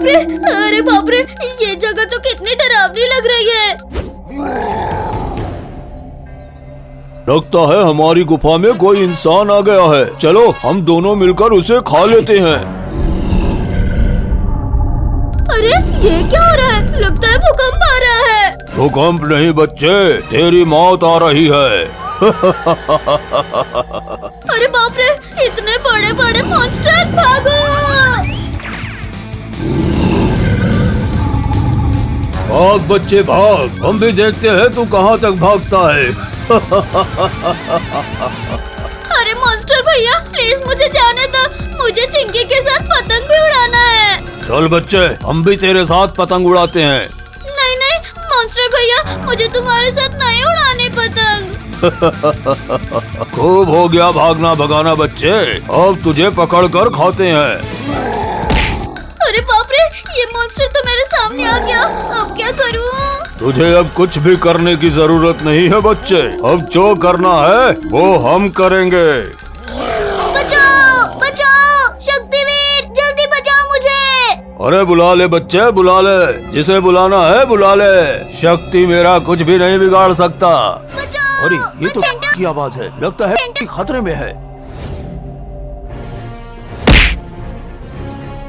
रे, अरे बाप रे, ये जगह तो कितनी डरावनी लग रही है। लगता है हमारी गुफा में कोई इंसान आ गया है। चलो हम दोनों मिलकर उसे खा लेते हैं। अरे ये क्या हो रहा है? लगता है भूकंप आ रहा है। भूकंप नहीं बच्चे, तेरी मौत आ रही है। अरे बाप रे, इतने बड़े बड़े मॉन्स्टर, भागो! भाग बच्चे भाग, हम भी देखते हैं तू कहाँ तक भागता है। अरे मॉन्स्टर भैया, प्लीज मुझे जाने दो, मुझे चिंकी के साथ पतंग भी उड़ाना है। चल बच्चे, हम भी तेरे साथ पतंग उड़ाते हैं। नहीं नहीं मॉन्स्टर भैया, मुझे तुम्हारे साथ नहीं उड़ाने पतंग। खूब हो गया भागना भगाना बच्चे, अब तुझे पकड़ कर खाते हैं। अरे बाप रे, ये मॉन्स्टर तो मेरे सामने आ गया, अब क्या करूं? तुझे अब कुछ भी करने की जरूरत नहीं है बच्चे, अब जो करना है वो हम करेंगे। बचाओ बचाओ, शक्तिवीर जल्दी बचाओ मुझे। अरे बुला ले बच्चे, बुला ले, जिसे बुलाना है बुला ले। शक्ति मेरा कुछ भी नहीं बिगाड़ सकता। अरे ये तो की आवाज है, लगता है कि खतरे में है।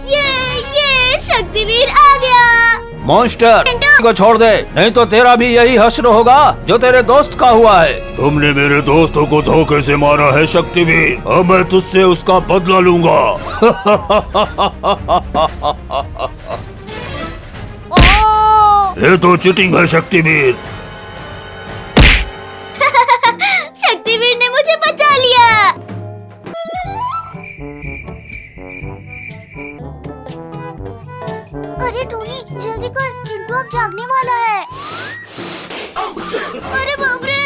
ये शक्तिवीर आ गया। मॉन्स्टर को छोड़ दे, नहीं तो तेरा भी यही हश्र होगा जो तेरे दोस्त का हुआ है। तुमने मेरे दोस्तों को धोखे से मारा है शक्तिवीर, अब मैं तुझसे उसका बदला लूंगा। ये तो चीटिंग है शक्तिवीर। शक्तिवीर ने मुझे बचा लिया। अरे टोनी जल्दी कर, चिंटू अब जागने वाला है। अरे बाप रे,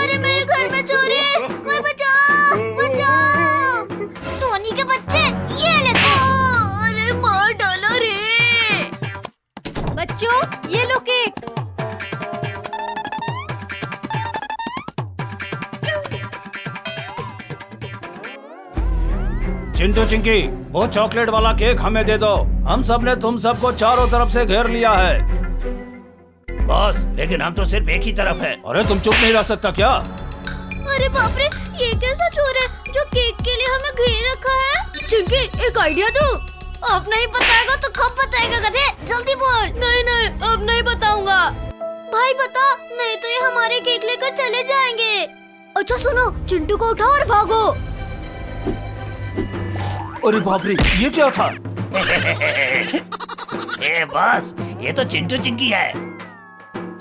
अरे मेरे घर में चोरी, कोई बचाओ बचाओ। टोनी के बच्चे, ये ले तो। अरे मार डाला रे। बच्चों ये लो केक। चिंटू चिंकी, वो चॉकलेट वाला केक हमें दे दो। हम सब ने तुम सबको चारों तरफ से घेर लिया है। बॉस, लेकिन हम तो सिर्फ एक ही तरफ है। अरे तुम चुप नहीं रह सकता क्या? अरे बाप रे, ये कैसा चोर है जो केक के लिए हमें घेर रखा है? चिंकी एक आइडिया दो। अब नहीं बताएगा तो कब बताएगा गधे, जल्दी बोल। नहीं नहीं अब नहीं बताऊंगा। भाई बता, नहीं तो ये हमारे केक लेकर चले जाएंगे। अच्छा सुनो, चिंटू को उठाओ और भागो। अरे बाप रे, ये क्या था? ए बॉस, ये तो चिंटू चिंकी है।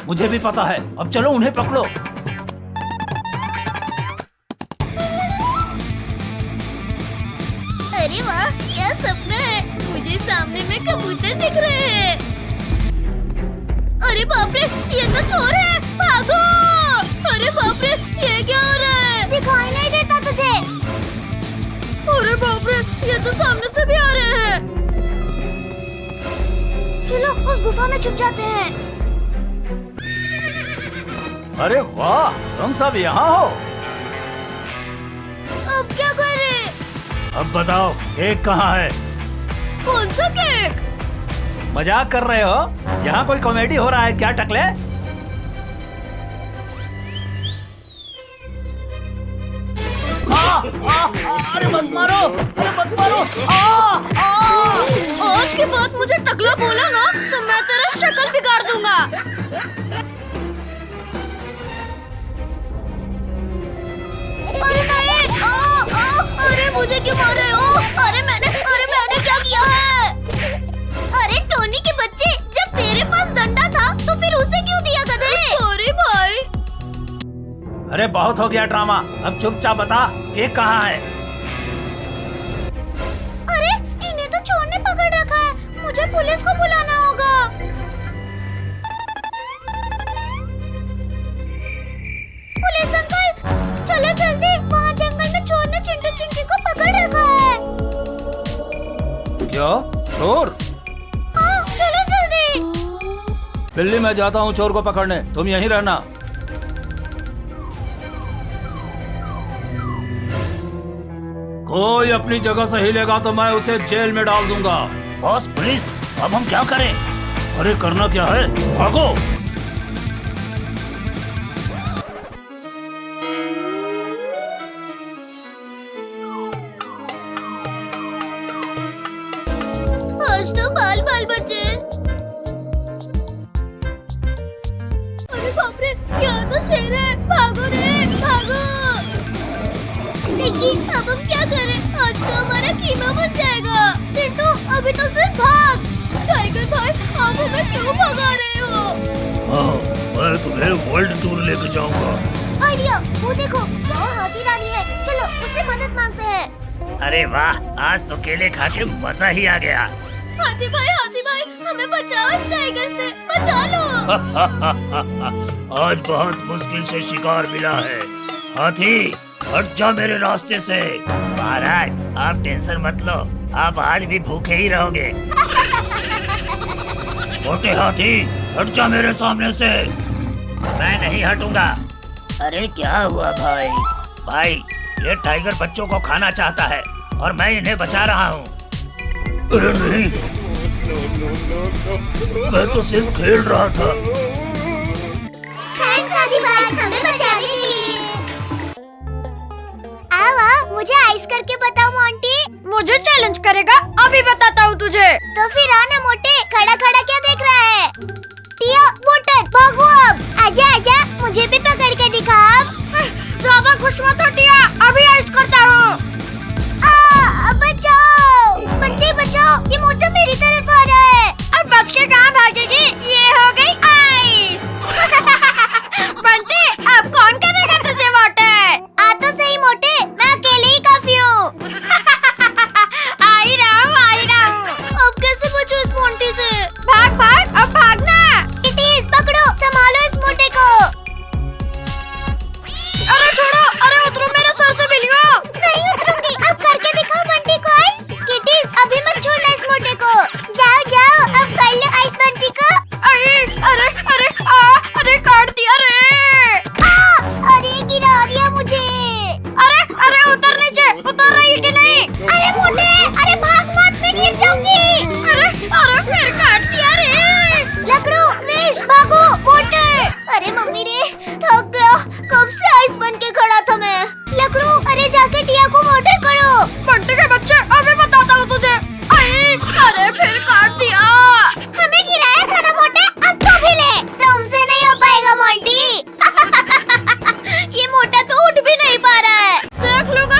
मुझे भी पता है, अब चलो उन्हें पकड़ो। अरे वाह, क्या सपना है, मुझे सामने में कबूतर दिख रहे हैं। अरे बाप रे, ये तो चोर है, भागो। अरे बाप रे, ये क्या हो रहा है? दिखाई नहीं देता तुझे? अरे बाप रे, ये तो सामने से भी आ रहे हैं। चलो उस गुफा में छुप जाते हैं। अरे वाह, तुम सब यहाँ हो। अब क्या करें? अब बताओ, केक कहाँ है? कौन सा केक? मजाक कर रहे हो? यहाँ कोई कॉमेडी हो रहा है क्या टकले? अरे मत मारो, अरे मत मारो। आज के बाद मुझे टकला बोला ना तो मैं तेरा शक्ल बिगाड़ दूंगा। अरे नहीं, अरे मुझे क्यों मार रहे हो? अरे मैंने क्या किया है? अरे टोनी के बच्चे, जब तेरे पास डंडा था तो फिर उसे क्यों दिया गधे? सॉरी भाई। अरे बहुत हो गया ड्रामा, अब चुपचाप बता, केक कहाँ है? अरे इन्हें तो चोर ने पकड़ रखा है, मुझे पुलिस को बुलाना होगा। पुलिस अंकल, चलो जल्दी, वहाँ जंगल में चोर ने चिंटू चिंकी को पकड़ रखा है। क्या चोर? हाँ चलो जल्दी। बिल्ली, मैं जाता हूँ चोर को पकड़ने, तुम यहीं रहना। कोई अपनी जगह से हिलेगा तो मैं उसे जेल में डाल दूंगा। बॉस पुलिस, अब हम क्या करें? अरे करना क्या है, भागो। आज तो बाल बाल बचे। अरे बाप रे, यहाँ तो शेर है, भागो रे भागो। देखिए अब हम क्या करें, आज तो हमारा कीमा बन जाएगा। चिंटू अभी तो सिर्फ भाग। टाइगर भाई आप हमें क्यों भगा रहे हो? हाँ, मैं तुम्हें वर्ल्ड टूर लेके जाऊंगा। आइडिया, वो देखो वो हाथी रानी है, चलो उससे मदद मांगते हैं। अरे वाह, आज तो केले खा के मजा ही आ गया। हाथी भाई हमें बचाओ इस टाइगर से, बचा लो। आज बहुत मुश्किल से शिकार मिला है। हाथी हट जा मेरे रास्ते से। महाराज आप टेंशन मत लो, आप आज भी भूखे ही रहोगे। मोटे हाथी हट जा मेरे सामने से। मैं नहीं हटूंगा। अरे क्या हुआ भाई? भाई ये टाइगर बच्चों को खाना चाहता है और मैं इन्हें बचा रहा हूँ। अरे नहीं, मैं तो सिर्फ खेल रहा था। थैंक्स हाथी भाई हमें बचाने के लिए। आवा मुझे आइस करके बताओ मोंटी। मुझे चैलेंज करेगा? अभी बताता हूँ तुझे। तो फिर आना मोटे, खड़ा खड़ा क्या देख रहा है? टिया मोटर भागो अब, आजा आजा मुझे भी पकड़ के दिखा अब। ज्यादा खुश मत हो टिया, अभी आइस करता हूँ। बचाओ बच्चे बचाओ, ये मोटा मेरी तरफ आ रहा है। अब बच के कहाँ भागेगी, ये हो गई आइस। बंटे अब कौन करेगा तुझे मोटे? आ तो सही मोटे, मैं अकेले ही काफी हूँ। आ ही रहा हूँ। अब कैसे बचूं इस मोंटी से? भाग भाग, अब भागना। किटीज पकड़ो, संभालो इस मोटे को। अरे छोड़ो, अरे उतरो मेरे सर से बिलियो। नहीं उतरूंगी, अब करके दिखाओ बंटी को आइस। किटीज अभी मत छोड़ना इस मोटे को। जाओ जाओ, अब कर लो आइस बंटी को। अरे काट दिया रे। अरे गिरा दिया मुझे। अरे उतर नीचे, उतर रही है कि नहीं? अरे मोटे, अरे भाग मत, मैं गिर जाऊंगी। अरे फिर काट दिया रे। लकड़ू विश भागो मोटे। अरे मम्मी रे, थक गया, कब से आइस बन के खड़ा था मैं। लकड़ू अरे जाके टिया को मोटर करो। बंटे के बच्चे अभी बताता हूँ तुझे। अरे फिर काट दिया। हमें गिराया था ना मोटे, अब तो भी ले। तुमसे नहीं हो पाएगा मोंटी। ये मोटा तो उठ भी नहीं पा रहा है।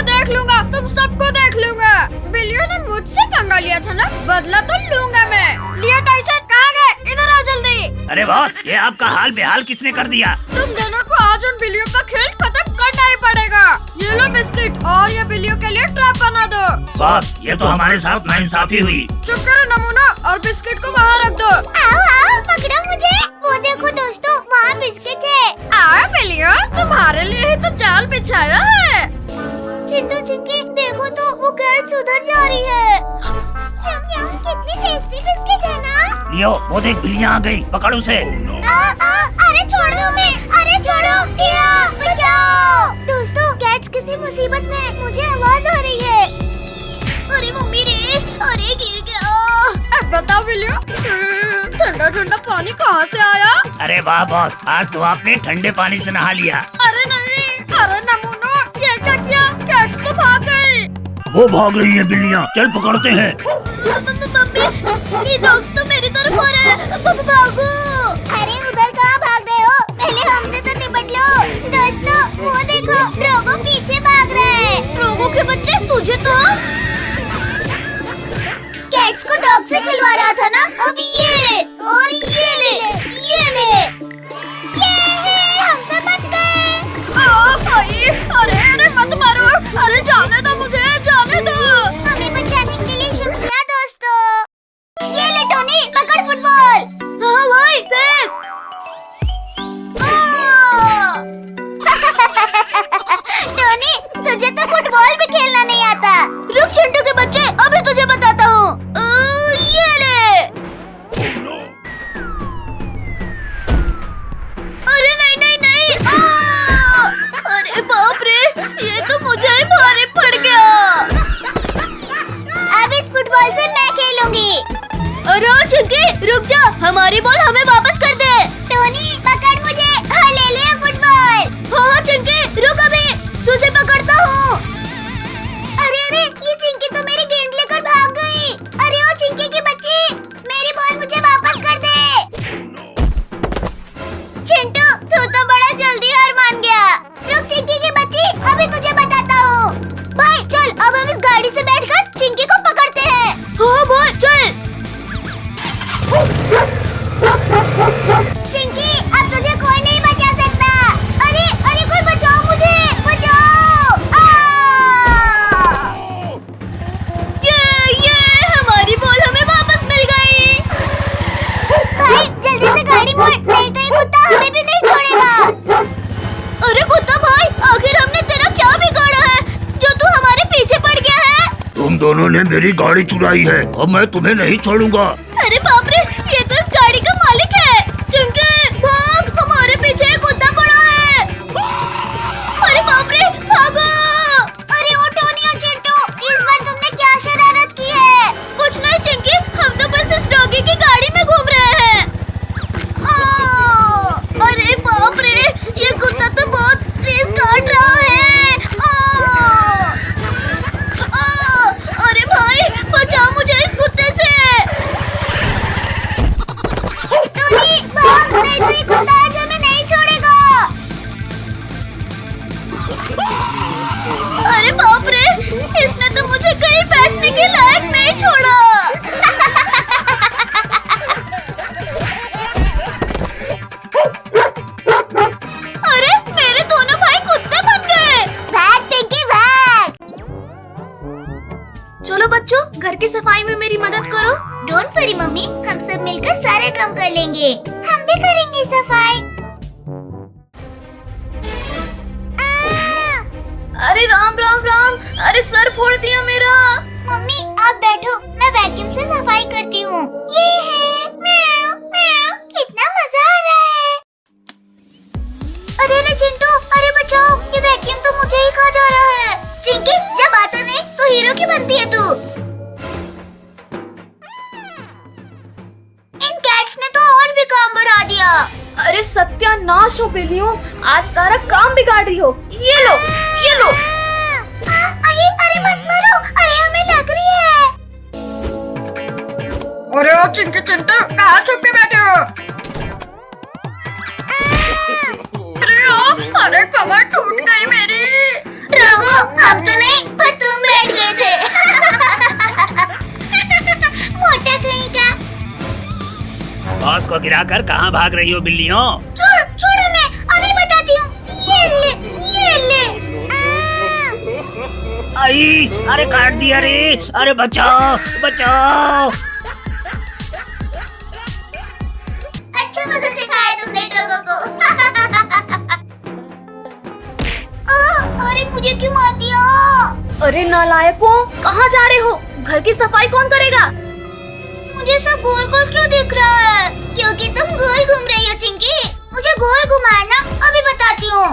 देख लूंगा, तुम सबको देख लूंगा। बिलियो ने मुझसे पंगा लिया था ना, बदला तो लूंगा मैं। लिया टाइसन कहाँ गए? इधर आओ जल्दी। अरे बॉस, ये आपका हाल बेहाल किसने कर दिया? तुम दोनों को आज उन बिल्लियों का खेल खत्म करना ही पड़ेगा। ये लो बिस्किट और ये बिल्लियों के लिए ट्रैप बना दो। बॉस ये तो हमारे साथ नाइंसाफी हुई। चुप करो नमूना, और बिस्किट को वहाँ रख दो। आओ पकड़ो मुझे। वो देखो दोस्तों, वहाँ बिस्किट है। आओ बिल्लियों, तुम्हारे लिए ही तो जाल बिछाया है। चिंटू चिंकी देखो तो, वो कैट्स उधर जा रही है। यम यम, कितनी टेस्टी बिस्किट है ना। लियो, वो देख बिल्लियाँ आ गई, पकड़ उसे। अरे छोड़ दो मैं, अरे छोड़ो टिया, बचाओ। दोस्तों कैट्स किसी मुसीबत में, मुझे आवाज आ रही है। अरे मम्मी रे, अरे गिर गया। अब बताओ बिल्लियों, ठंडा ठंडा पानी कहाँ से आया? अरे वाह बॉस, आज तो आपने ठंडे पानी से नहा लिया। अरे नहीं, अरे नमूनो ये क्या किया? कैट्स तो भाग गई। वो भाग रही है बिल्लियाँ, चल पकड़ते हैं। मम्मी, ये डॉग्स तो मेरी तरफ आ रहे हैं, भागो। अरे उधर कहाँ भाग रहे हो? पहले हमसे तो निपट लो। दोस्तों वो देखो, रोगो पीछे भाग रहा है। रोगो के बच्चे, तुझे तो कैट्स को डॉग से खिलवा रहा था ना, अब ये ले और ये ले। हम सब बच गए। अरे मत मारो, अरे जाने दो मुझे, जाने दो। हमें बचाने के लिए शुक्रिया दोस्तों। ये ले टोनी, पकड़ फुटबॉल। हाँ भाई फेंक। टोनी तुझे तो फुटबॉल भी खेलना नहीं आता। रुक चिंटू के बच्चे, अभी तुझे बताता हूँ। ये ले। अरे नहीं। अरे बाप रे, ये तो मुझे ही भारी पड़ गया। रुक जा, हमारी बॉल हमें वापस कर दे। टोनी पकड़ मुझे, हाँ ले ले फुटबॉल। हाँ चिंकी रुक अभी, तुझे पकड़ता हूँ। अरे अरे ये चिंकी तो मेरी गेंद लेकर भाग गई। अरे ओ चिंकी की बच्ची, मेरी बॉल मुझे वापस कर दे। चिंटू तू तो बड़ा जल्दी हार मान गया। रुक चिंकी की बच्ची, अभी तुझे बताता हूँ। भाई चल अब हम इस गाड़ी से बैठकर चिंकी को पकड़ते हैं। हाँ भाई चल। चिंकी अब तुझे कोई नहीं बचा सकता। अरे अरे कोई बचाओ मुझे, बचाओ। ये हमारी बॉल हमें वापस मिल गई। भाई जल्दी से गाड़ी मोड़, नहीं तो ये कुत्ता हमें भी नहीं छोड़ेगा। अरे कुत्ता भाई, आखिर हमने तेरा क्या बिगाड़ा है जो तू हमारे पीछे पड़ गया है? तुम दोनों ने मेरी गाड़ी चुराई है, अब मैं तुम्हें नहीं छोड़ूंगा। अरे बाप रे, ये तो इस गाड़ी का मालिक है। चिंकी भाग, हमारे पीछे एक कुत्ता पड़ा है। अरे बाप रे भागो। अरे ओ टोनी और चिंटू, इस बार तुमने क्या शरारत की है? कुछ नहीं चिंकी, हम तो बस इस डॉगी की गाड़ी में घूम रहे हैं। अरे बाप रे, ये कुत्ता तो बहुत तेज काट रहा है। अरे भाई बचाओ मुझे इस कुत्ते से। टोनी भाग, नहीं तो ये कुत्ता आज हमें नहीं छोड़ेगा। अरे बाप रे, इसने तो मुझे कहीं बैठने के लायक नहीं छोड़ा। अरे मेरे दोनों भाई कुत्ते बन गए। भाग पिंकी भाग। चलो बच्चों, घर की सफाई में मेरी मदद करो। डोंट वरी मम्मी, हम सब मिलकर सारे काम कर लेंगे। हम भी करेंगे सफाई। अरे राम राम राम, अरे सर फोड़ दिया मेरा। मम्मी आप बैठो, मैं वैक्यूम से सफाई करती हूँ। ये है म्याऊ म्याऊ, कितना मजा आ रहा है। अरे चिंटू, अरे बचाओ, ये वैक्यूम तो मुझे ही खा जा रहा है। चिंकी जब आता नहीं तो हीरो की बनती है तू। इन कैट्स ने तो और भी काम बढ़ा दिया। अरे सत्यानाश हो बिल्लियों, आज सारा काम बिगाड़ रही हो। ये लो ये लो। अरे मत मारो, अरे हमें लग रही है। अरे ओ चिंकी चिंटू, कहाँ छुप के बैठे हो? अरे कमर टूट गई मेरी। रघु हम तो नहीं, पर तुम बैठ गए थे। मोटा कहीं का। बॉस को गिराकर कहाँ भाग रही हो बिल्लियों? छोड़ मैं अभी बताती हूँ। ये ले। आई, अरे काट दिया रे, अरे बचाओ बचाओ। अच्छा मजा चखाया तुमने ट्रकों को। अरे मुझे क्यों मार दिया? अरे नालायकों, कहाँ जा रहे हो? घर की सफाई कौन करेगा? मुझे सब गोल गोल क्यों दिख रहा है? क्योंकि तुम गोल घूम रही हो चिंकी। मुझे गोल घुमाना अभी बताती हूँ।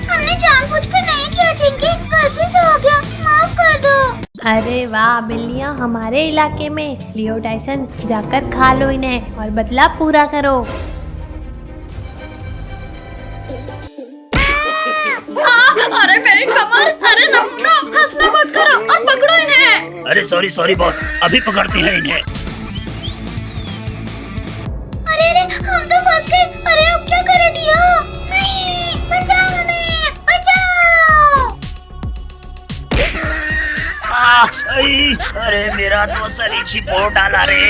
हमने जानबूझकर नहीं किया चिंकी, गलती से हो गया, माफ कर दो। अरे वाह बिल्लियाँ हमारे इलाके में। लियो टाइसन, जाकर खा लो इन्हें और बदला पूरा करो। अरे मेरी कमर, अरे नमूना, हंसना मत करो और पकड़ो इन्हें। अरे सॉरी बॉस, अभी पकड़ते हैं इन्हें। अरे हम तो फंस गए। अरे अब क्या करें डियो? नहीं, बचाओ हमें, बचाओ। अरे मेरा तो सरीची फोड़ डाला रे।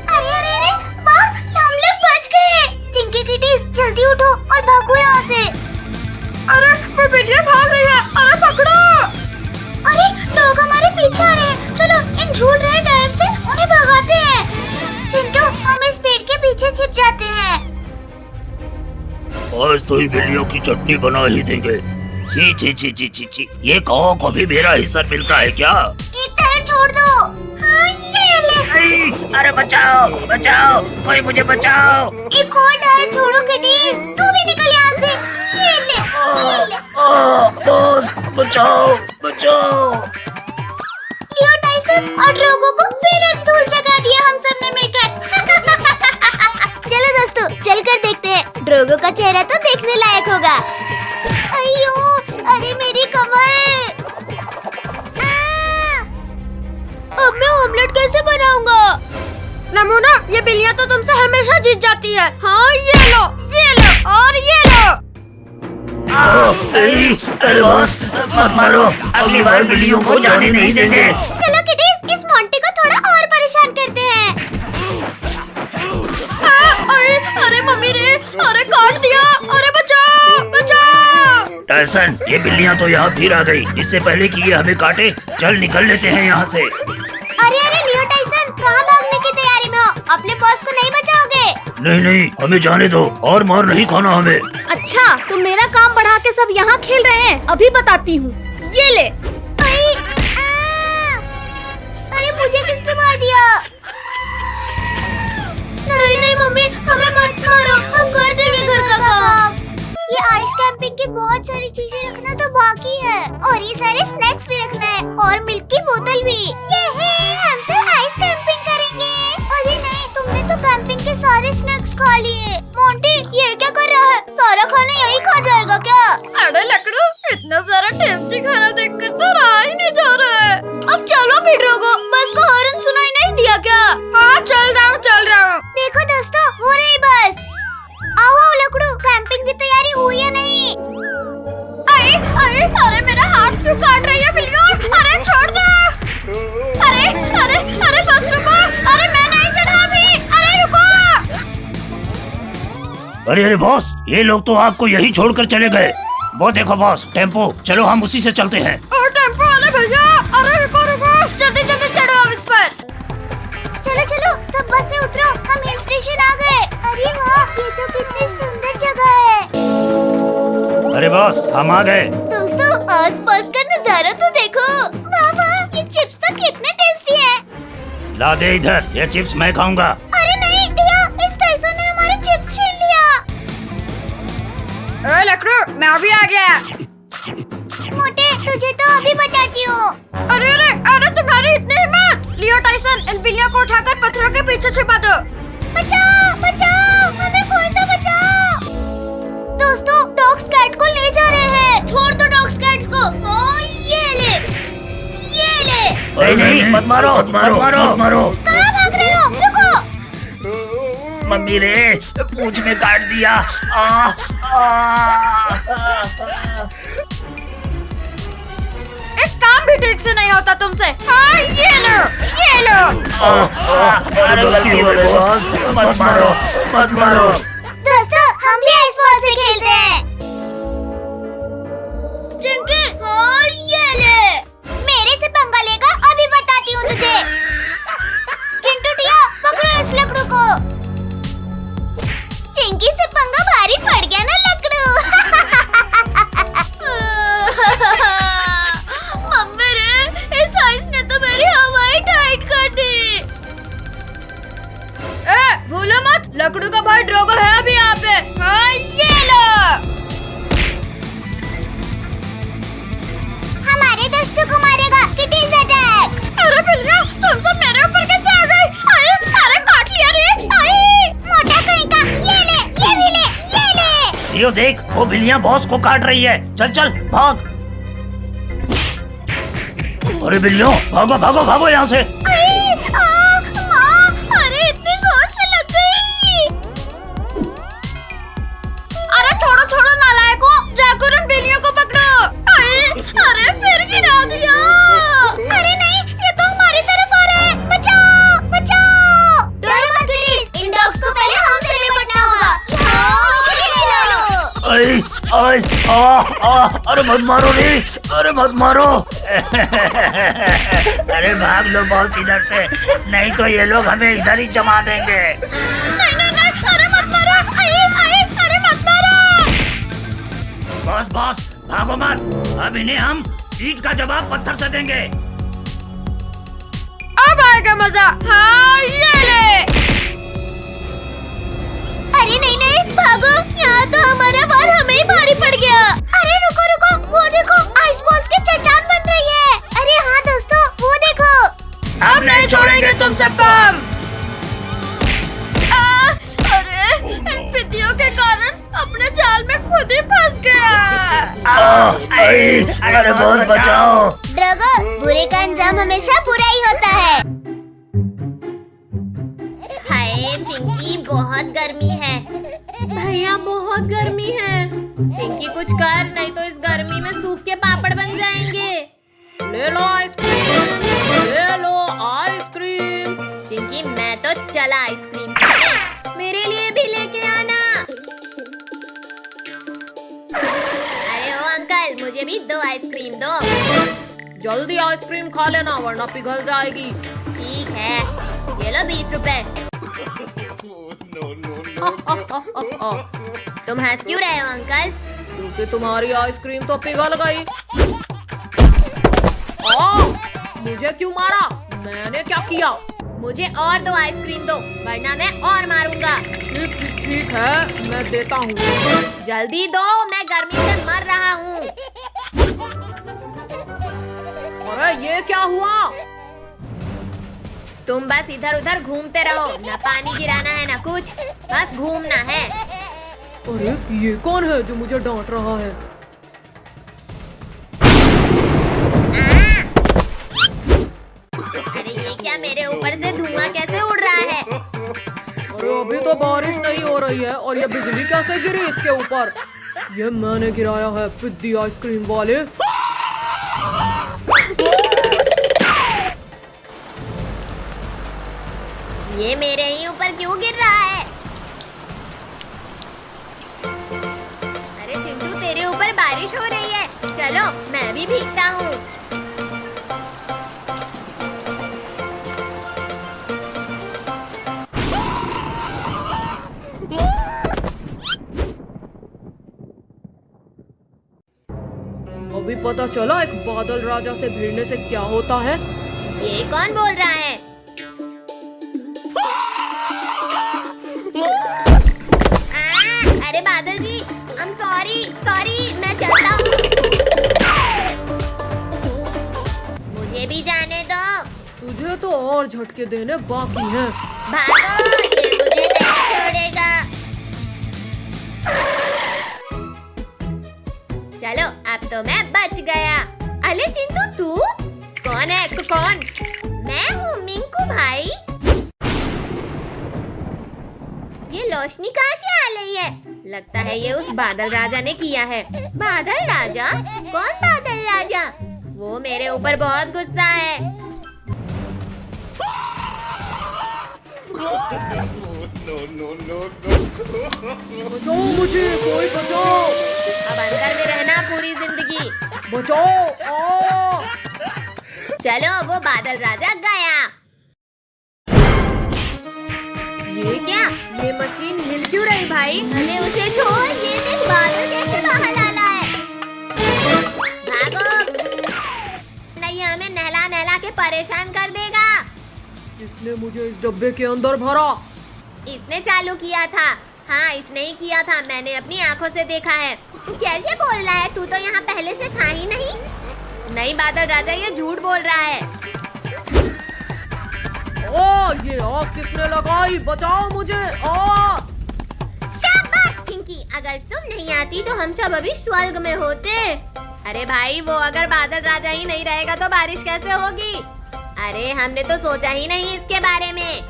अरे वाह, हम लोग बच गए। चिंकी किटीज जल्दी उठो और भागो यहाँ से। अरे वो बिल्लियाँ भाग रही है, अरे पकड़ो। अरे लोग हमारे पीछे आ रहे हैं, चलो इन झूल रहे टायर से उन्हें भगाते हैं। चिंटू हम इस पेड़ के पीछे छिप जाते हैं। आज तो इन बिल्लियों की चटनी बना ही देंगे। ची ची ची ची ची ची, ये कौओं को भी मेरा हिस्सा मिलता है क्या? एक टायर छोड़ दो। हाँ ये ले। अरे बचाओ बचाओ, कोई मुझे बचाओ। एक और टायर छोड़ो किटीज, तू भी निकल यहाँ से। ये ले। बॉस बचाओ बचाओ। लियो टाइसन और ड्रोगो को फिर एक धूल जगा दिया हम सबने ड्रैगो का चेहरा तो देखने लायक होगा। अयो, अरे मेरी कमर। अब मैं ऑमलेट कैसे बनाऊंगा? नमूना, ये बिल्लियाँ तो तुमसे हमेशा जीत जाती है। हाँ, ये लो और ये लो। अरे बॉस, मत मारो, अगली बार बिल्लियों को जाने नहीं देंगे। चलो किटीज, इस मोंटी को थोड़ा और परेशान करते हैं। अरे मम्मी रे, अरे काट दिया, अरे बचाओ बचाओ। टायसन, ये बिल्लियाँ तो यहाँ फिर आ गई। इससे पहले कि ये हमें काटे, चल निकल लेते हैं यहाँ से। अरे लियो टाइसन, कहाँ भागने की तैयारी में हो? अपने बॉस को नहीं बचाओगे? नहीं नहीं, हमें जाने दो, और मार नहीं खाना हमें। अच्छा, तुम मेरा काम बढ़ा के सब यहाँ खेल रहे हैं। अभी बताती हूँ, ये ले। अरे मुझे किसने मार दिया? नहीं नहीं मम्मी, हमें मत मारो, हम कर देंगे घर का काम। ये आइस कैंपिंग की बहुत सारी चीजें रखना तो बाकी है, और ये सारे स्नैक्स भी रखना है, और मिल्क की बोतल भी। ये है, हम सब आइस कैंपिंग करेंगे। अरे नहीं, तुमने तो कैंपिंग के सारे स्नैक्स खा लिए। मोंटी, ये क्या कर रहा है? सारा खाना यही खा जाएगा क्या? अरे लकड़ू, इतना सारा टेस्टी खाना देखकर तो रहा ही नहीं जा रहा है। अब चलो भी ड्रैगो, बस का हॉर्न सुनाई नहीं दिया क्या? हाँ, चल रहा हूँ। देखो दोस्तों, हो रही बस। आओ आओ लकड़ू, कैंपिंग की तैयारी हुई या नहीं? अरे मेरा हाथ क्यों काट रही है बिल्लियाँ? अरे छोड़ दो। अरे बस रुको। अरे मैं नहीं चढ़ा भी। अरे रुको। अरे बॉस, ये लोग तो आपको यही छोड़कर चले गए। वो देखो बॉस, टेम्पो, चलो हम उसी से चलते हैं। और टेम्पो वाले भैया, अरे रुको, जल्दी चढ़ो अब इस पर। चलो सब बस से उतरो, हम हिल स्टेशन आ गए। अरे वाह, ये तो कितनी सुंदर जगह है। अरे बॉस, हम आ गए। दोस्तों, आसपास का नजारा तो देखो। वाह, ये चिप्स तो कितने टेस्टी हैं। ला दे इधर, ये चिप्स मैं खाऊंगा। अरे नहीं भैया, इस टाइसन ने हमारे चिप्स छीन लिया। अरे लकड़ू, मैं अभी आ गया। मोटे, तुझे तो अभी बताती हूँ। अरे तुम्हारी इतनी हिम्मत। लियो टाइसन, इन बिल्लियों को उठाकर पत्थरों के पीछे छिपा दो। बचाओ, हमें कोई तो बचाओ। दोस्तों, डॉग्स कैट को ले जा रहे हैं। छोड़ दो डॉग्स कैट को। हाँ, ये ले। नहीं, मत मारो। कहाँ भाग रहे हो? रुको। मम्मी रे, पूंछ में काट दिया। एक काम भी ठीक से नहीं होता तुमसे। हाँ, ये लो। अरे गलती हो गई बॉस, मत मारो। दोस्तों, हम भी आइस बॉल से खेलते हैं। चिंकी, हाँ, ये ले। मेरे से पंगा लेगा, अभी बताती हूँ तुझे। चिंटू टिया, पकड़ो इस लकड़ू को। चिंकी से पंगा भारी पड़ गया ना लकड़ू। मम्मी रे, इस आइस ने तो मेरी हवाई टाइट कर दी। भूलो मत, लकड़ू का भाई ड्रैगो है अभी यहाँ पे। हाँ, ये लो। हमारे दोस्तों को मारेगा, किटीज अटैक। अरे बिल्लियाँ, तुम सब मेरे ऊपर कैसे आ गई? अरे काट लिया रे। मोटा कहीं का, ये ले, ये भी ले, ये ले। लियो देख, वो बिल्लियाँ बॉस को काट रही है। चल भाग। अरे बिल्लियों, भागो यहाँ से। अरे इतनी जोर से लग गई। अरे छोड़ो नालायकों, जाकर उन बिल्लियों को पकड़ो। अरे फिर गिरा दिया। अरे नहीं, ये तो हमारी तरफ आ रहा है। बचाओ। डरो मत किटीज, इन डॉग्स को पहले हमसे निपटना होगा। अरे मत मारो रे, अरे भाग लो बॉस इधर से, नहीं तो ये लोग हमें इधर ही जमा देंगे। नहीं, अरे मत मारो। अरे मत मारो। बॉस, भागो मत। अब इन्हें हम ईंट का जवाब पत्थर से देंगे। अब आएगा मजा। हाँ, ये ले। अरे नहीं, भागो, यहाँ तो हमारा बार हमें ही भारी पड़ गया। अरे रुको, वो देखो, आइस बॉल्स की चट्टान बन रही है। अरे हाँ दोस्तों, वो देखो। अब नहीं छोड़ेंगे तुम सबको हम। अरे इन पितियों के कारण अब खुद ही फंस गया। अरे बहुत बचाओ। ड्रैगो, बुरे का अंजाम हमेशा बुरा ही होता है। हाय चिंकी, बहुत गर्मी है। भैया बहुत गर्मी है। चिंकी कुछ कर, नहीं तो इस गर्मी में सूख के पापड़ बन जाएंगे। ले लो आइसक्रीम, ले लो आइसक्रीम। चिंकी मैं तो चला आइसक्रीम खाने, मेरे लिए भी लेके आना। अरे ओ अंकल, मुझे भी 2 आइसक्रीम दो। जल्दी आइसक्रीम खा लेना वरना पिघल जाएगी। ठीक है, ये लो 20 रुपए। तुम हंस क्यों रहे हो अंकल? क्योंकि तुम्हारी आइसक्रीम तो पिघल गई। मुझे क्यों मारा? मैंने क्या किया? मुझे और 2 आइसक्रीम दो, वरना मैं और मारूंगा। ठीक है, मैं देता हूँ। जल्दी दो, मैं गर्मी से मर रहा हूँ। अरे ये क्या हुआ? तुम बस इधर उधर घूमते रहो, न पानी गिराना है न कुछ, बस घूमना है। अरे ये कौन है जो मुझे डांट रहा है? अरे ये क्या, मेरे ऊपर से धुआं कैसे उड़ रहा है? अरे अभी तो बारिश नहीं हो रही है और ये बिजली कैसे गिरी इसके ऊपर? ये मैंने गिराया है, पिद्दी आइसक्रीम वाले। ये मेरे ही ऊपर क्यों गिर रहा है? अरे चिंटू, तेरे ऊपर बारिश हो रही है, चलो मैं भी भीगता हूँ। अभी पता चला एक बादल राजा से भिड़ने से क्या होता है। ये कौन बोल रहा है? अरे बादल जी, I'm sorry, मैं चलता हूँ। मुझे भी जाने दो। तुझे तो और झटके देने बाकी हैं। भागो, ये मुझे नहीं छोड़ेगा। चलो, अब तो मैं बच गया। अरे चिंटू, तू कौन है? कौन? मैं हूँ मिंकू भाई। ये रोशनी कहाँ से आ रही है? लगता है ये उस बादल राजा ने किया है। बादल राजा? कौन बादल राजा? वो मेरे ऊपर बहुत गुस्सा है। बचाओ मुझे, कोई बचाओ। अब अंदर में रहना पूरी जिंदगी। बचाओ। चलो, वो बादल राजा गया। ये क्या? ये मशीन हिल क्यों रही भाई? अरे उसे छोड़, ये देख बादल कैसे बाहर डाला है। भागो, नहीं हमें नहला नहला के परेशान कर देगा। इसने मुझे इस डब्बे के अंदर भरा। इसने चालू किया था। हाँ, इसने ही किया था, मैंने अपनी आंखों से देखा है। तू कैसे बोल रहा है? तू तो यहाँ पहले से था ही नहीं। नहीं बादल राजा, ये झूठ बोल रहा है। ओ, ये आग किसने लगाई? बचाओ मुझे। शाबाश पिंकी, अगर तुम नहीं आती तो हम सब अभी स्वर्ग में होते। अरे भाई, वो अगर बादल राजा ही नहीं रहेगा तो बारिश कैसे होगी? अरे हमने तो सोचा ही नहीं इसके बारे में।